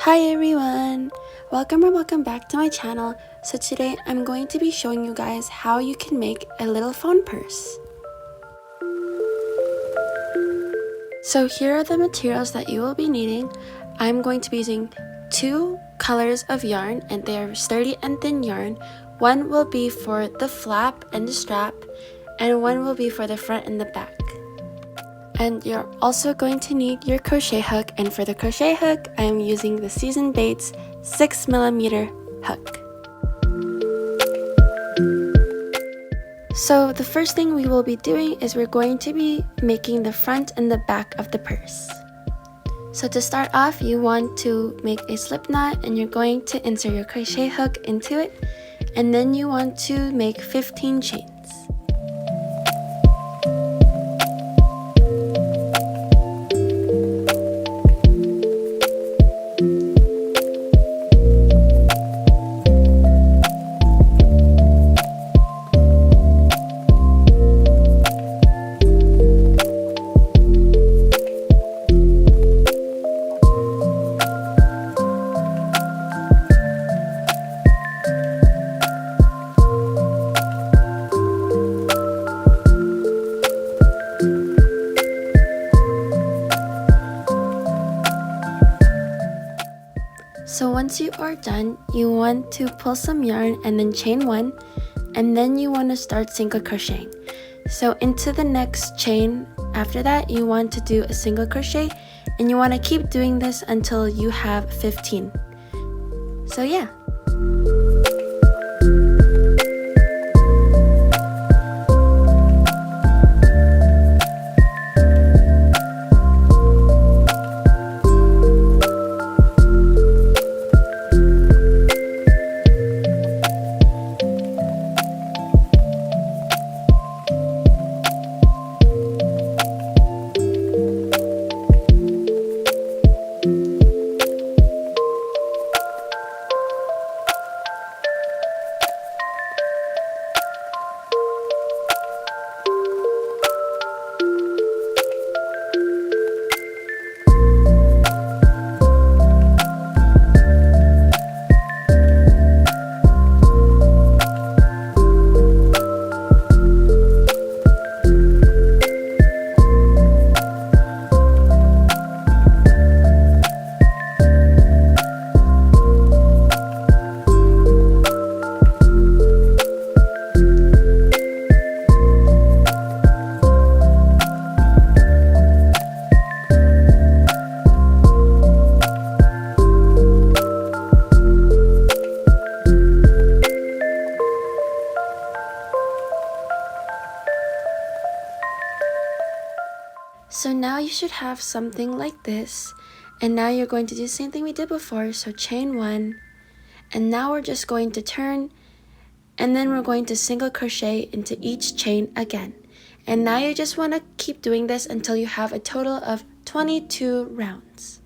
Hi everyone! Welcome back to my channel. So today I'm going to be showing you guys how you can make a little phone purse. So here are the materials that you will be needing. I'm going to be using 2 colors of yarn, and they are sturdy and thin yarn. One will be for the flap and the strap, and one will be for the front and the back. And you're also going to need your crochet hook, and for the crochet hook I am using the Seasoned Baits 6mm hook. So the first thing we will be doing is we're going to be making the front and the back of the purse. So to start off, you want to make a slip knot, and you're going to insert your crochet hook into it, and then you want to make 15 chains. So once you are done, you want to pull some yarn and then chain 1, and then you want to start single crocheting. So into the next chain after that, you want to do a single crochet, and you want to keep doing this until you have 15. So yeah. So now you should have something like this, and now you're going to do the same thing we did before. So chain 1, and now we're just going to turn, and then we're going to single crochet into each chain again. And now you just want to keep doing this until you have a total of 22 rounds.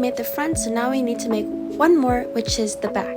made the front, so now we need to make one more, which is the back.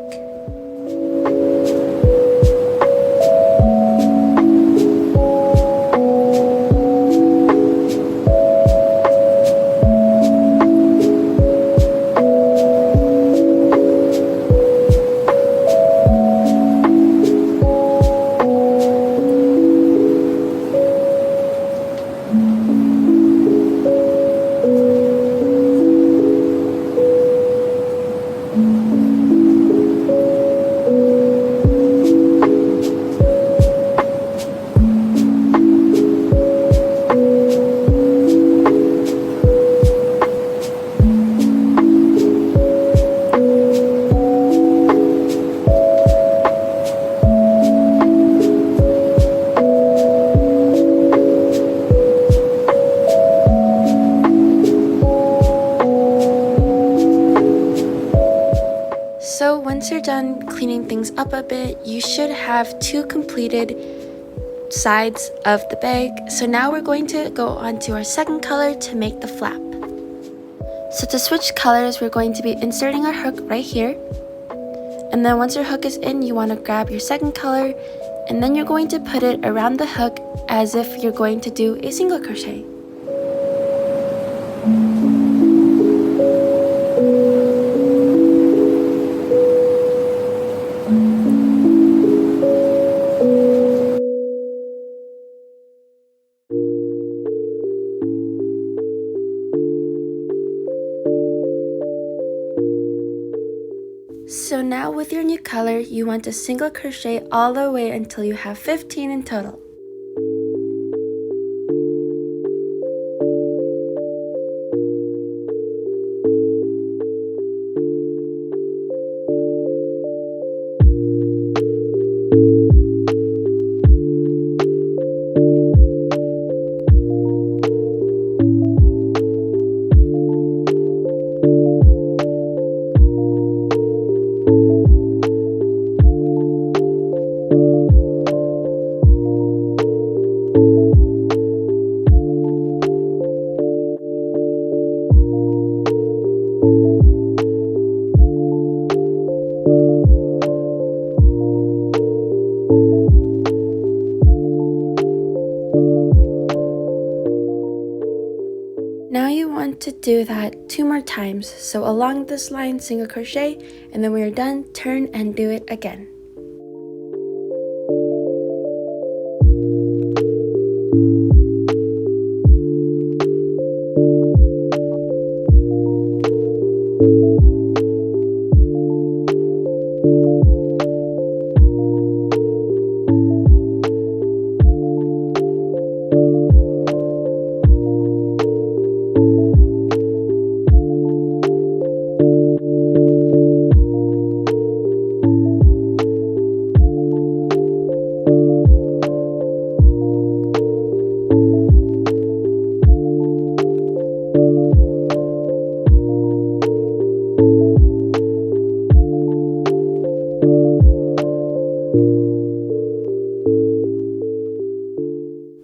So once you're done cleaning things up a bit, you should have 2 completed sides of the bag. So now we're going to go on to our second color to make the flap. So to switch colors, we're going to be inserting our hook right here. And then once your hook is in, you want to grab your second color, and then you're going to put it around the hook as if you're going to do a single crochet. So now with your new color, you want to single crochet all the way until you have 15 in total. Now you want to do that 2 more times. So along this line, single crochet, and then when you're done, turn and do it again.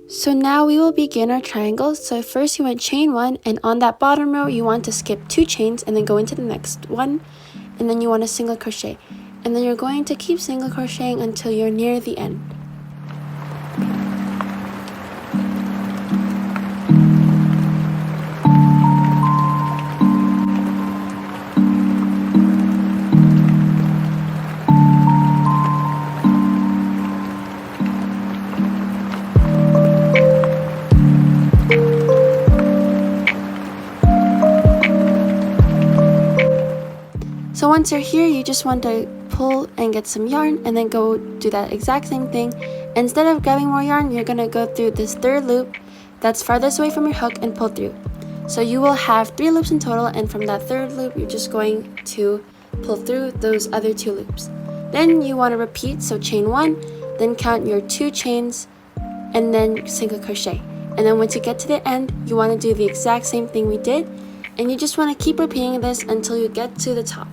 So now we will begin our triangle. So first you want chain 1, and on that bottom row you want to skip 2 chains and then go into the next one, and then you want to single crochet, and then you're going to keep single crocheting until you're near the end. So once you're here, you just want to pull and get some yarn and then go do that exact same thing. Instead of grabbing more yarn, you're going to go through this 3rd loop that's farthest away from your hook and pull through. So you will have 3 loops in total, and from that 3rd loop, you're just going to pull through those other 2 loops. Then you want to repeat, so chain 1, then count your 2 chains, and then single crochet. And then once you get to the end, you want to do the exact same thing we did, and you just want to keep repeating this until you get to the top.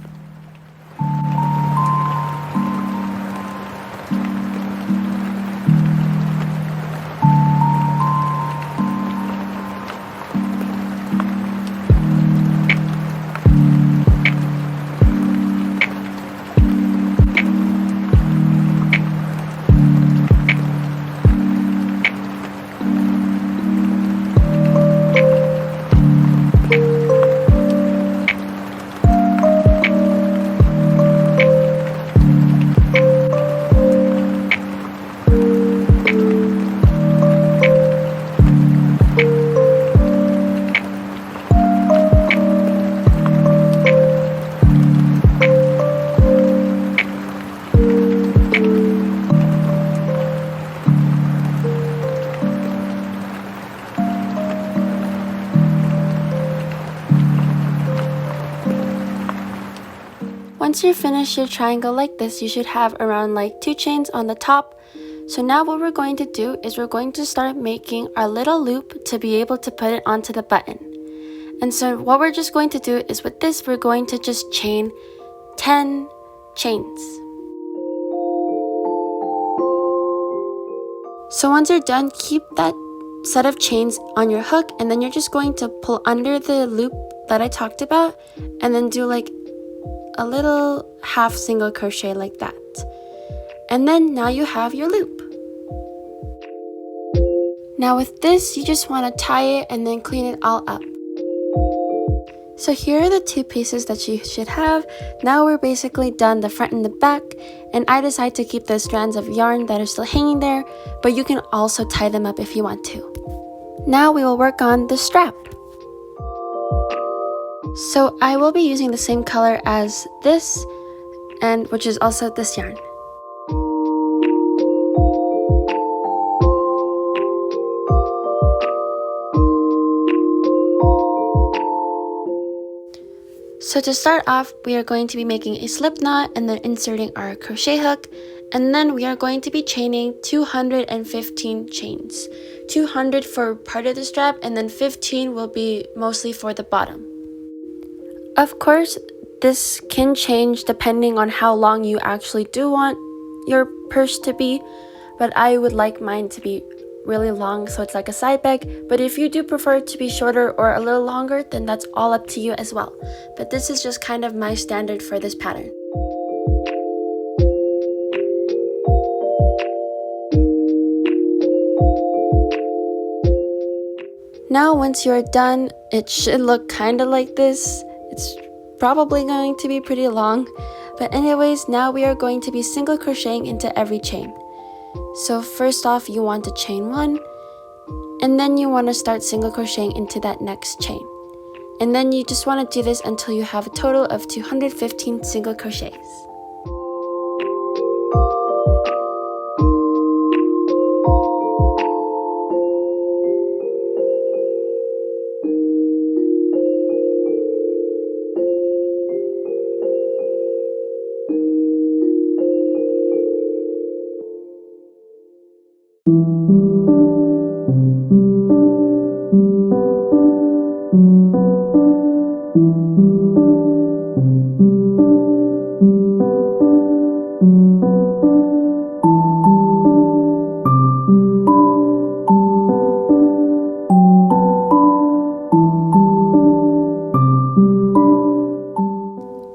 Once you finish your triangle like this, you should have around like 2 chains on the top. So now what we're going to do is we're going to start making our little loop to be able to put it onto the button. And so what we're just going to do is with this, we're going to just chain 10 chains. So once you're done, keep that set of chains on your hook, and then you're just going to pull under the loop that I talked about and then do like a little half single crochet like that. And then now you have your loop. Now with this, you just want to tie it and then clean it all up. So here are the 2 pieces that you should have. Now we're basically done the front and the back, and I decided to keep the strands of yarn that are still hanging there, but you can also tie them up if you want to. Now we will work on the strap. So I will be using the same color as this, and which is also this yarn. So to start off, we are going to be making a slip knot and then inserting our crochet hook, and then we are going to be chaining 215 chains. 200 for part of the strap, and then 15 will be mostly for the bottom. Of course, this can change depending on how long you actually do want your purse to be, but I would like mine to be really long so it's like a side bag. But if you do prefer it to be shorter or a little longer, then that's all up to you as well. But this is just kind of my standard for this pattern. Now once you're done, it should look kind of like this. It's probably going to be pretty long, but anyways, now we are going to be single crocheting into every chain. So first off, you want to chain 1, and then you want to start single crocheting into that next chain. And then you just want to do this until you have a total of 215 single crochets.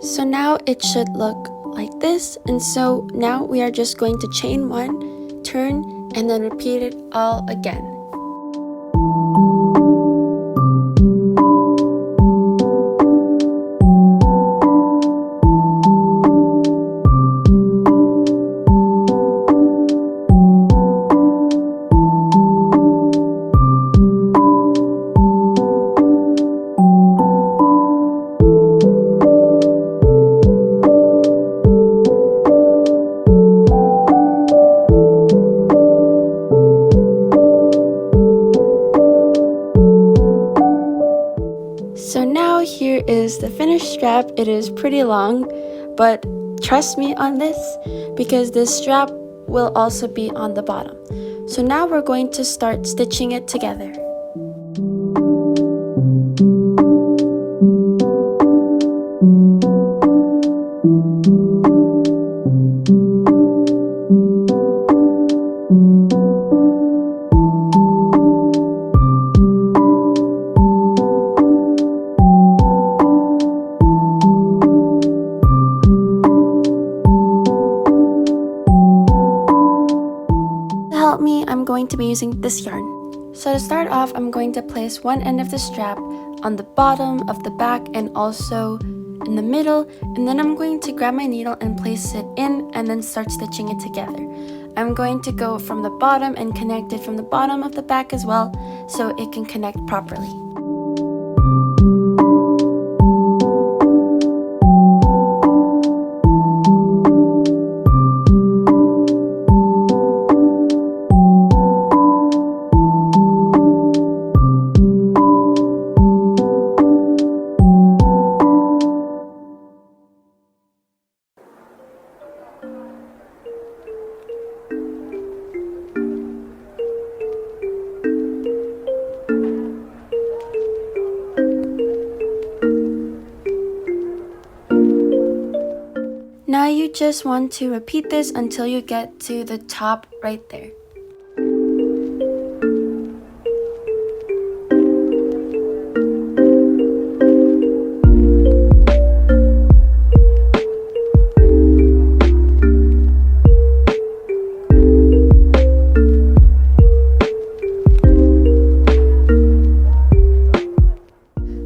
So now it should look like this, and so now we are just going to chain 1, turn, and then repeat it all again. So now here is the finished strap. It is pretty long, but trust me on this because this strap will also be on the bottom. So now we're going to start stitching it together. I'm going to be using this yarn. So to start off, I'm going to place one end of the strap on the bottom of the back and also in the middle, and then I'm going to grab my needle and place it in and then start stitching it together. I'm going to go from the bottom and connect it from the bottom of the back as well so it can connect properly. you just want to repeat this until you get to the top right there.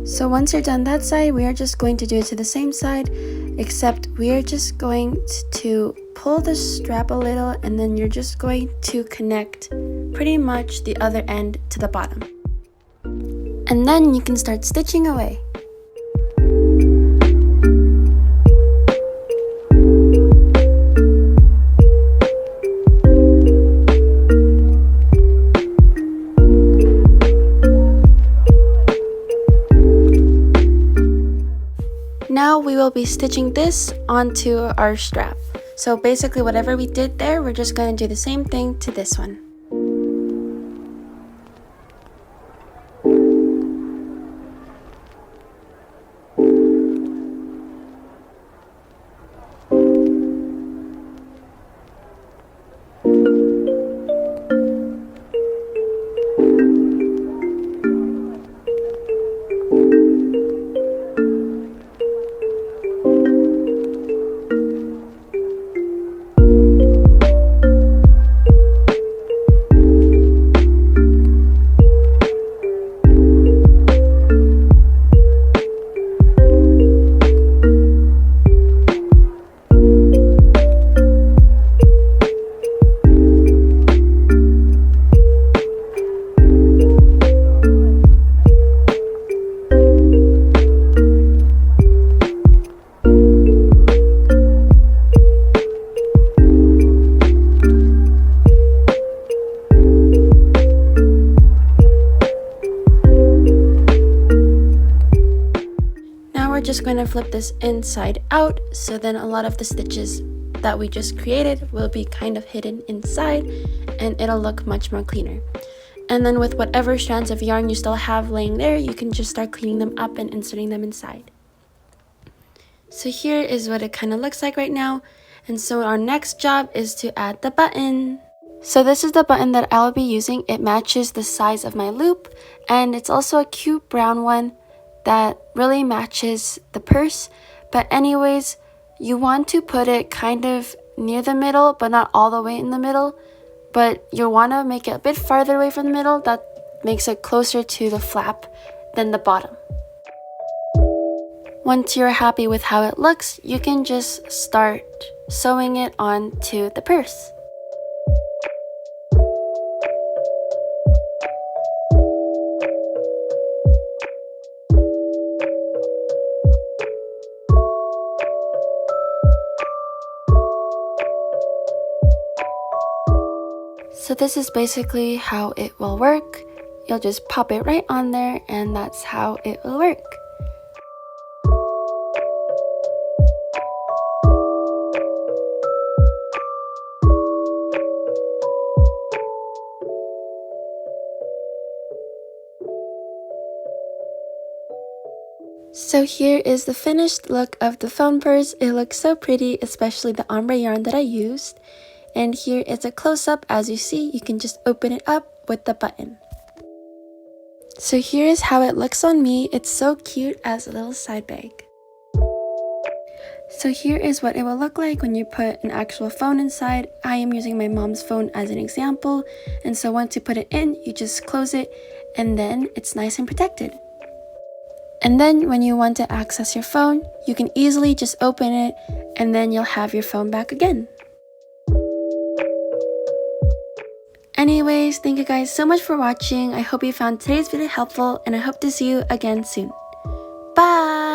So once you're done that side, we are just going to do it to the same side, except we are just going to pull the strap a little, and then you're just going to connect pretty much the other end to the bottom. And then you can start stitching away. Now we will be stitching this onto our strap. So basically whatever we did there, we're just going to do the same thing to this one. Just going to flip this inside out, so then a lot of the stitches that we just created will be kind of hidden inside, and it'll look much more cleaner. And then with whatever strands of yarn you still have laying there, you can just start cleaning them up and inserting them inside. So here is what it kind of looks like right now, and so our next job is to add the button. So this is the button that I'll be using. It matches the size of my loop, and it's also a cute brown one that really matches the purse. But anyways, you want to put it kind of near the middle, but not all the way in the middle, but you want to make it a bit farther away from the middle. That makes it closer to the flap than the bottom. Once you're happy with how it looks, you can just start sewing it onto the purse. So this is basically how it will work. You'll just pop it right on there, and that's how it will work. So here is the finished look of the phone purse. It looks so pretty, especially the ombre yarn that I used. And here is a close-up. As you see, you can just open it up with the button. So here is how it looks on me. It's so cute as a little side bag. So here is what it will look like when you put an actual phone inside. I am using my mom's phone as an example. And so once you put it in, you just close it, and then it's nice and protected. And then when you want to access your phone, you can easily just open it, and then you'll have your phone back again. Anyways, thank you guys so much for watching. I hope you found today's video helpful, and I hope to see you again soon. Bye!